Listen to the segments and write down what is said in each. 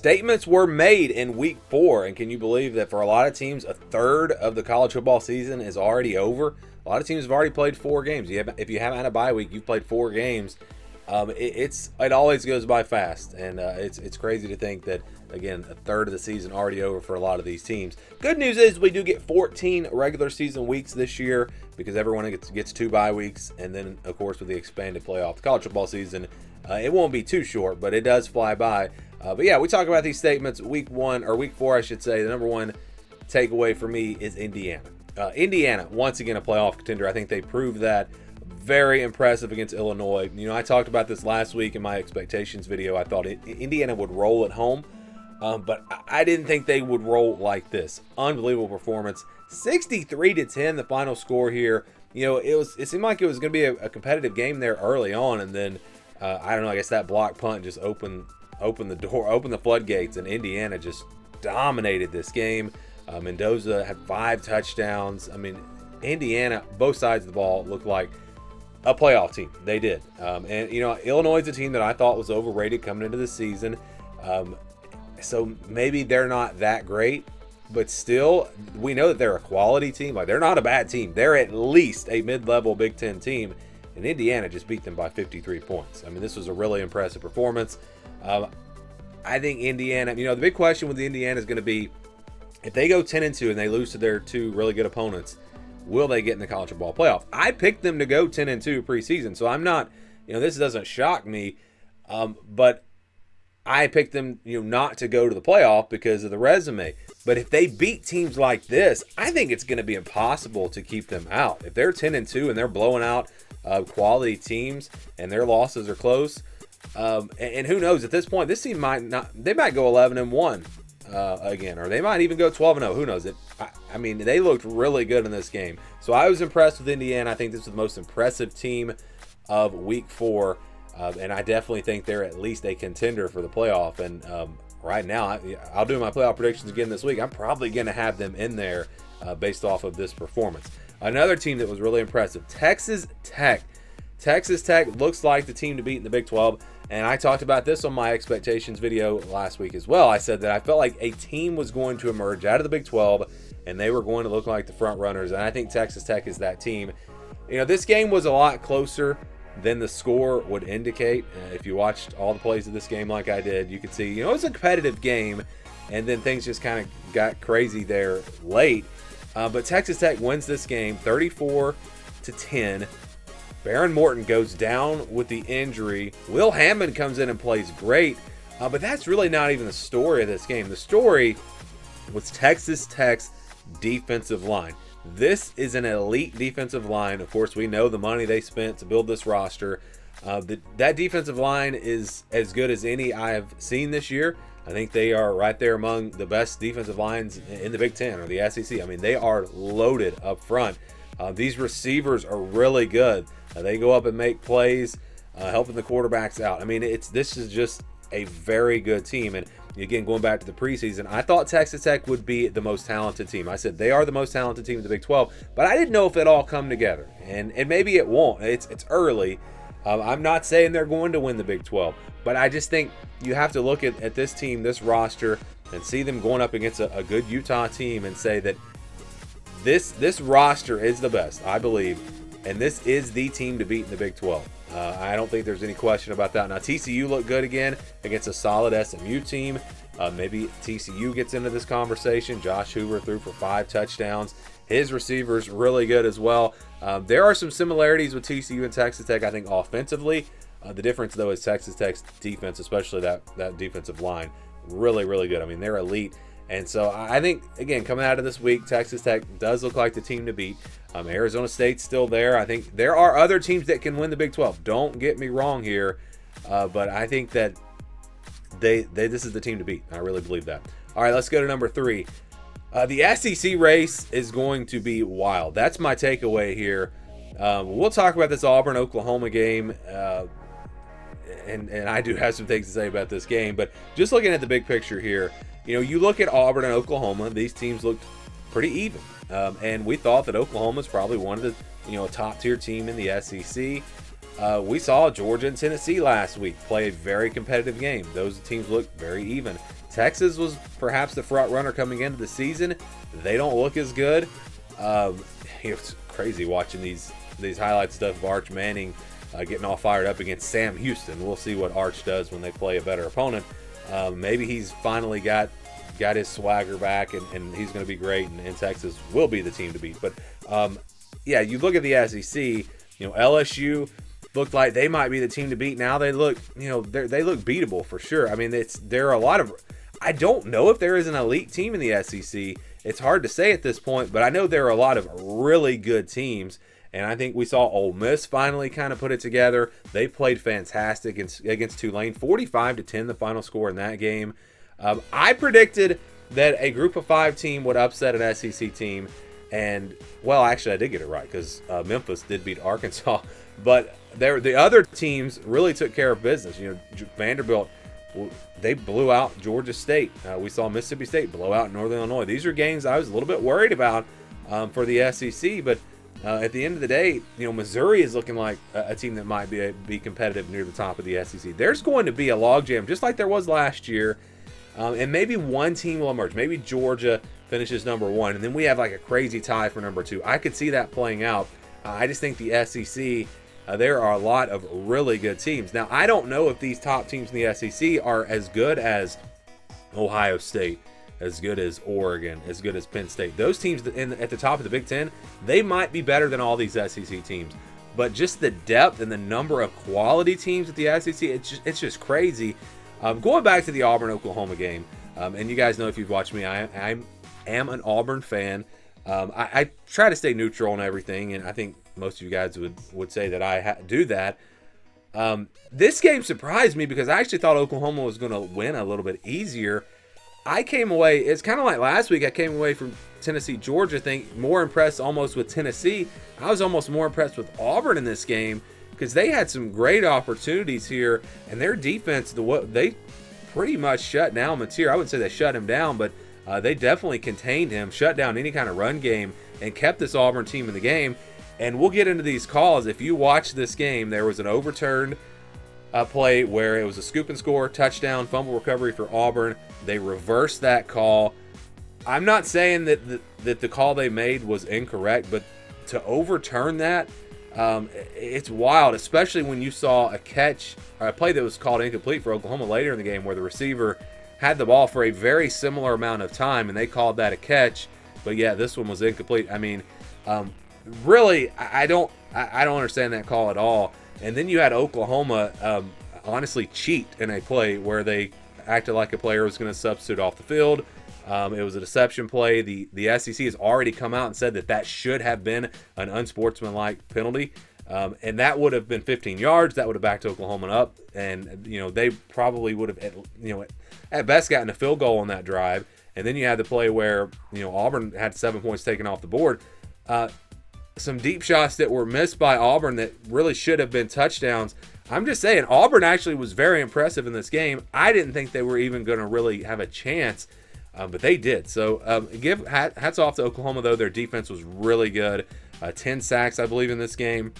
statements were made in week 4, and can you believe that for a lot of teams, a third of the college football season is already over? A lot of teams have already played 4 games. If you haven't had a bye week, you've played 4 games. It always goes by fast, and it's crazy to think that, again, a third of the season already over for a lot of these teams. Good news is we do get 14 regular season weeks this year because everyone gets 2 bye weeks, and then, of course, with the expanded playoff, the college football season, it won't be too short, but it does fly by. But yeah, we talk about these statements. Week 4, I should say. The number one takeaway for me is Indiana. Indiana, once again, a playoff contender. I think they proved that. Very impressive against Illinois. You know, I talked about this last week in my expectations video. I thought Indiana would roll at home, but I didn't think they would roll like this. Unbelievable performance. 63-10, the final score here. You know, it seemed like it was going to be a competitive game there early on, and then I don't know. I guess that block punt just opened the floodgates, and Indiana just dominated this game. Mendoza had 5 touchdowns. I mean, Indiana, both sides of the ball looked like a playoff team. They did. And, you know, Illinois is a team that I thought was overrated coming into the season. So maybe they're not that great, but still, we know that they're a quality team. Like, they're not a bad team. They're at least a mid-level Big Ten team, and Indiana just beat them by 53 points. I mean, this was a really impressive performance. I think Indiana, you know, the big question with Indiana is going to be, if they go 10-2 and they lose to their 2 really good opponents, will they get in the college football playoff? I picked them to go 10-2 preseason, so I'm not, you know, this doesn't shock me, but I picked them, you know, not to go to the playoff because of the resume. But if they beat teams like this, I think it's going to be impossible to keep them out. If they're 10-2 and they're blowing out quality teams and their losses are close, and who knows, at this point, this team might go 11-1 again, or they might even go 12-0. Who knows? I mean, they looked really good in this game. So I was impressed with Indiana. I think this was the most impressive team of week 4. And I definitely think they're at least a contender for the playoff. And right now, I'll do my playoff predictions again this week. I'm probably going to have them in there based off of this performance. Another team that was really impressive, Texas Tech. Texas Tech looks like the team to beat in the Big 12. And I talked about this on my expectations video last week as well. I said that I felt like a team was going to emerge out of the Big 12 and they were going to look like the front runners. And I think Texas Tech is that team. You know, this game was a lot closer than the score would indicate. If you watched all the plays of this game like I did, you could see, you know, it was a competitive game, and then things just kind of got crazy there late. But Texas Tech wins this game 34-10. Baron Morton goes down with the injury. Will Hammond comes in and plays great, but that's really not even the story of this game. The story was Texas Tech's defensive line. This is an elite defensive line. Of course, we know the money they spent to build this roster. That defensive line is as good as any I have seen this year. I think they are right there among the best defensive lines in the Big Ten or the SEC. I mean, they are loaded up front. These receivers are really good. They go up and make plays, helping the quarterbacks out. I mean, this is just a very good team. And again, going back to the preseason, I thought Texas Tech would be the most talented team. I said they are the most talented team in the Big 12, but I didn't know if it all come together. And maybe it won't. It's early. I'm not saying they're going to win the Big 12, but I just think you have to look at this team, this roster, and see them going up against a good Utah team and say that this roster is the best, I believe, and this is the team to beat in the Big 12. I don't think there's any question about that. Now, TCU looked good again against a solid SMU team. Maybe TCU gets into this conversation. Josh Hoover threw for 5 touchdowns. His receivers really good as well. There are some similarities with TCU and Texas Tech, I think, offensively. The difference, though, is Texas Tech's defense, especially that defensive line, really, really good. I mean, they're elite. And so I think, again, coming out of this week, Texas Tech does look like the team to beat. Arizona State's still there. I think there are other teams that can win the Big 12. Don't get me wrong here. But I think that this is the team to beat. I really believe that. All right, let's go to number 3. The SEC race is going to be wild. That's my takeaway here. We'll talk about this Auburn-Oklahoma game. And I do have some things to say about this game. But just looking at the big picture here, you know, you look at Auburn and Oklahoma, these teams looked pretty even. And we thought that Oklahoma's probably one of the, you know, top tier team in the SEC. We saw Georgia and Tennessee last week play a very competitive game. Those teams looked very even. Texas was perhaps the front runner coming into the season. They don't look as good. It's crazy watching these highlight stuff of Arch Manning getting all fired up against Sam Houston. We'll see what Arch does when they play a better opponent. Maybe he's finally got his swagger back, and he's going to be great, and Texas will be the team to beat. But yeah, you look at the SEC. LSU looked like they might be the team to beat. Now they look, they look beatable for sure. I mean, there are a lot of. I don't know if there is an elite team in the SEC. It's hard to say at this point, but I know there are a lot of really good teams. And I think we saw Ole Miss finally kind of put it together. They played fantastic against Tulane, 45-10 the final score in that game. I predicted that a Group of 5 team would upset an SEC team, and well, actually I did get it right because Memphis did beat Arkansas. But the other teams really took care of business. Vanderbilt, they blew out Georgia State. We saw Mississippi State blow out Northern Illinois. These are games I was a little bit worried about for the SEC, but at the end of the day, Missouri is looking like a team that might be competitive near the top of the SEC. There's going to be a logjam, just like there was last year, and maybe one team will emerge. Maybe Georgia finishes number 1, and then we have like a crazy tie for number 2. I could see that playing out. I just think the SEC, there are a lot of really good teams. Now, I don't know if these top teams in the SEC are as good as Ohio State, as good as Oregon, as good as Penn State. Those teams at the top of the Big Ten, they might be better than all these SEC teams. But just the depth and the number of quality teams at the SEC, it's just crazy. Going back to the Auburn-Oklahoma game, and you guys know if you've watched me, I am an Auburn fan. I try to stay neutral on everything, and I think most of you guys would say that I do that. This game surprised me because I actually thought Oklahoma was going to win a little bit easier. I came away, it's kind of like last week, I came away from Tennessee-Georgia more impressed almost with Tennessee. I was almost more impressed with Auburn in this game because they had some great opportunities here, and their defense, they pretty much shut down Mateer. I wouldn't say they shut him down, but they definitely contained him, shut down any kind of run game, and kept this Auburn team in the game. And we'll get into these calls. If you watch this game, there was an overturned play where it was a scoop and score, touchdown, fumble recovery for Auburn. They reversed that call. I'm not saying that the call they made was incorrect, but to overturn that, it's wild, especially when you saw a catch or a play that was called incomplete for Oklahoma later in the game where the receiver had the ball for a very similar amount of time, and they called that a catch. But yeah, this one was incomplete. I mean, really, I don't understand that call at all. And then you had Oklahoma honestly cheat in a play where they acted like a player was going to substitute off the field. It was a deception play. The SEC has already come out and said that should have been an unsportsmanlike penalty. And that would have been 15 yards. That would have backed Oklahoma up. And, they probably would have, at best gotten a field goal on that drive. And then you had the play where, Auburn had 7 points taken off the board. Some deep shots that were missed by Auburn that really should have been touchdowns. I'm just saying, Auburn actually was very impressive in this game. I didn't think they were even going to really have a chance, but they did. So give hats off to Oklahoma, though. Their defense was really good. 10 sacks, I believe, in this game.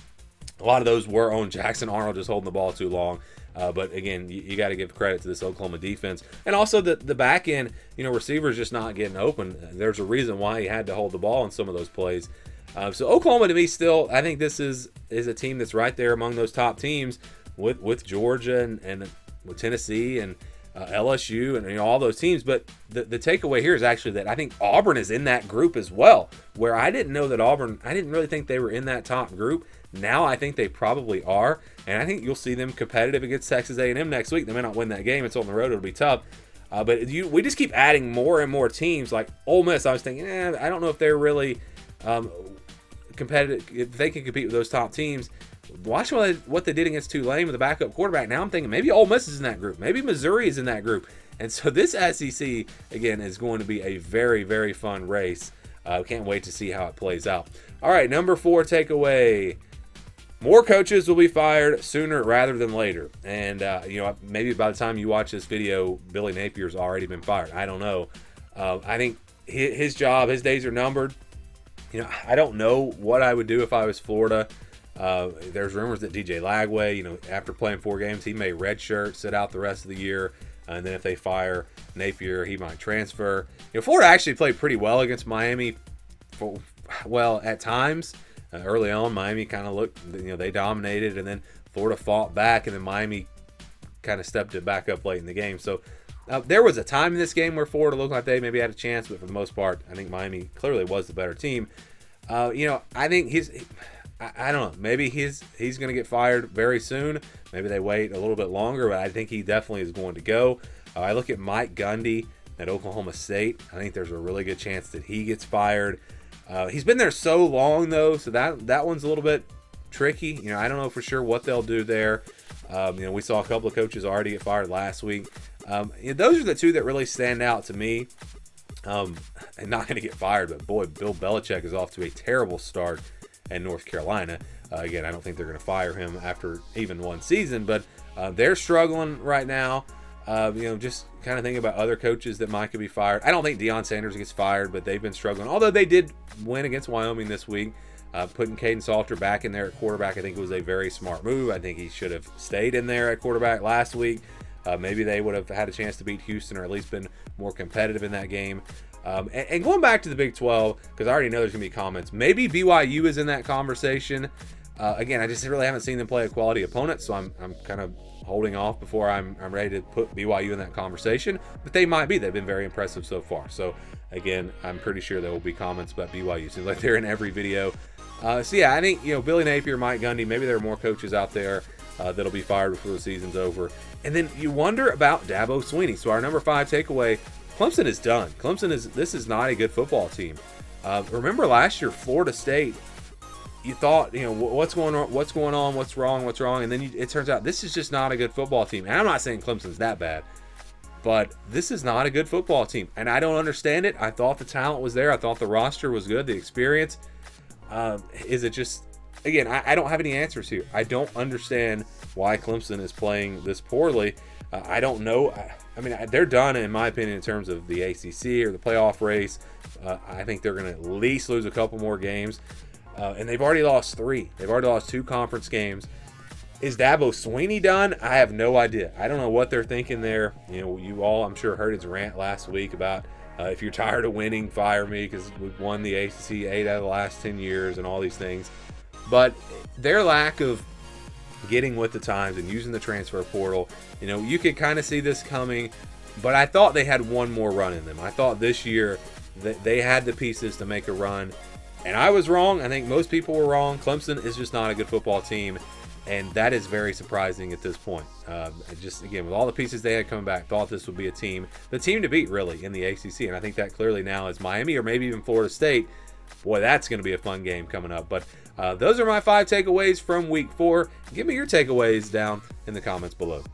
A lot of those were on Jackson Arnold just holding the ball too long. But again, you got to give credit to this Oklahoma defense. And also the back end, receivers just not getting open. There's a reason why he had to hold the ball in some of those plays. So Oklahoma, to me, still, I think this is a team that's right there among those top teams with Georgia and with Tennessee and LSU and all those teams. But the takeaway here is actually that I think Auburn is in that group as well, where I didn't know that Auburn, I didn't really think they were in that top group. Now I think they probably are, and I think you'll see them competitive against Texas A&M next week. They may not win that game. It's on the road. It'll be tough. But we just keep adding more and more teams. Like Ole Miss, I was thinking, I don't know if they're really competitive, if they can compete with those top teams. Watch what they did against Tulane with the backup quarterback. Now I'm thinking maybe Ole Miss is in that group. Maybe Missouri is in that group. And so this SEC, again, is going to be a very, very fun race. Can't wait to see how it plays out. All right, number 4 takeaway. More coaches will be fired sooner rather than later. And, maybe by the time you watch this video, Billy Napier's already been fired. I don't know. I think his days are numbered. I don't know what I would do if I was Florida. There's rumors that DJ Lagway, after playing 4 games, he may redshirt, sit out the rest of the year. And then if they fire Napier, he might transfer. Florida actually played pretty well against Miami. At times. Early on, Miami kind of looked, they dominated, and then Florida fought back, and then Miami kind of stepped it back up late in the game. So there was a time in this game where Florida looked like they maybe had a chance, but for the most part, I think Miami clearly was the better team. I think I don't know, maybe he's going to get fired very soon. Maybe they wait a little bit longer, but I think he definitely is going to go. I look at Mike Gundy at Oklahoma State. I think there's a really good chance that he gets fired. He's been there so long, though, so that one's a little bit tricky. I don't know for sure what they'll do there. We saw a couple of coaches already get fired last week. Those are the two that really stand out to me. And not going to get fired, but boy, Bill Belichick is off to a terrible start in North Carolina. Again, I don't think they're going to fire him after even one season, but they're struggling right now. Just kind of think about other coaches that might could be fired. I don't think Deion Sanders gets fired, but they've been struggling. Although they did win against Wyoming this week. Putting Caden Salter back in there at quarterback, I think was a very smart move. I think he should have stayed in there at quarterback last week. Maybe they would have had a chance to beat Houston, or at least been more competitive in that game. And going back to the Big 12, because I already know there's going to be comments, maybe BYU is in that conversation. Again, I just really haven't seen them play a quality opponent, so I'm kind of holding off before I'm ready to put BYU in that conversation. But they might be. They've been very impressive so far. So, again, I'm pretty sure there will be comments about BYU. Seems like they're in every video. I think, Billy Napier, Mike Gundy, maybe there are more coaches out there that'll be fired before the season's over. And then you wonder about Dabo Swinney. So our number 5 takeaway, Clemson is done. This is not a good football team. Remember last year, Florida State, you thought, what's going on, what's wrong, and then it turns out this is just not a good football team. And I'm not saying Clemson's that bad, but this is not a good football team. And I don't understand it. I thought the talent was there. I thought the roster was good, the experience. Is it just, again, I don't have any answers here. I don't understand why Clemson is playing this poorly. I don't know. They're done, in my opinion, in terms of the ACC or the playoff race. I think they're going to at least lose a couple more games. And they've already lost 3. They've already lost 2 conference games. Is Dabo Swinney done? I have no idea. I don't know what they're thinking there. You all, I'm sure, heard his rant last week about if you're tired of winning, fire me, because we've won the ACC 8 out of the last 10 years and all these things. But their lack of getting with the times and using the transfer portal, you could kind of see this coming. But I thought they had one more run in them. I thought this year that they had the pieces to make a run. And I was wrong. I think most people were wrong. Clemson is just not a good football team. And that is very surprising at this point. Again, with all the pieces they had coming back, thought this would be the team to beat, really, in the ACC. And I think that clearly now is Miami or maybe even Florida State. Boy, that's going to be a fun game coming up. But those are my 5 takeaways from Week 4. Give me your takeaways down in the comments below.